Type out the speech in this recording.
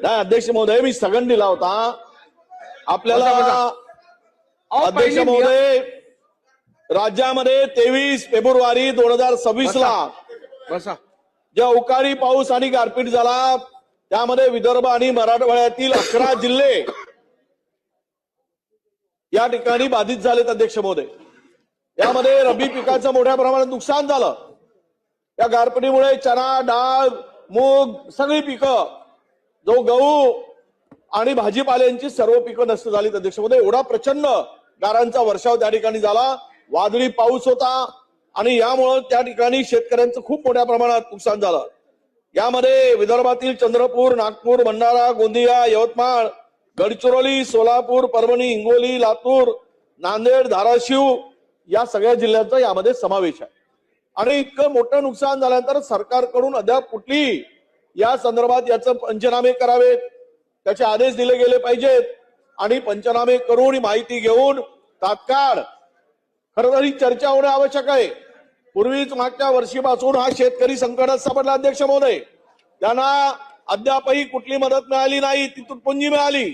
नाही अध्यक्ष महोदय, मी स्थगन दिला होता आपल्याला. अध्यक्ष महोदय, राज्यामध्ये 23 फेब्रुवारी 2026ला बसा. जे अवकाळी पाऊस आणि गारपीट झाला त्यामध्ये विदर्भ आणि मराठवाड्यातील 11 जिल्हे या ठिकाणी बाधित झालेत. अध्यक्ष महोदय, यामध्ये रब्बी पिकाचं मोठ्या प्रमाणात नुकसान झालं. या गारपिटीमुळे चणा, डाळ, मूग सगळी पिकं, जो गहू आणि भाजीपाल्यांची सर्व पिकं नष्ट झालीत. अध्यक्ष महोदय, एवढा प्रचंड गारांचा वर्षाव त्या ठिकाणी झाला, वादळी पाऊस होता आणि यामुळे त्या ठिकाणी शेतकऱ्यांचं खूप मोठ्या प्रमाणात नुकसान झालं. यामध्ये विदर्भातील चंद्रपूर, नागपूर, भंडारा, गोंदिया, यवतमाळ, गडचिरोली, सोलापूर, परभणी, हिंगोली, लातूर, नांदेड, धाराशिव या सगळ्या जिल्ह्यांचा यामध्ये समावेश आहे. आणि इतकं मोठं नुकसान झाल्यानंतर सरकारकडून अद्याप कुठली या संदर्भात याचं पंचनामे करावेत, त्याचे आदेश दिले गेले पाहिजेत आणि पंचनामे करून माहिती घेऊन तात्काळ खरं तर ही चर्चा होणे आवश्यक आहे. पूर्वीच मागच्या वर्षीपासून हा शेतकरी संकटात सापडला. अध्यक्ष महोदय, त्यांना अद्यापही कुठली मदत मिळाली नाही, ती तुटपुंजी मिळाली.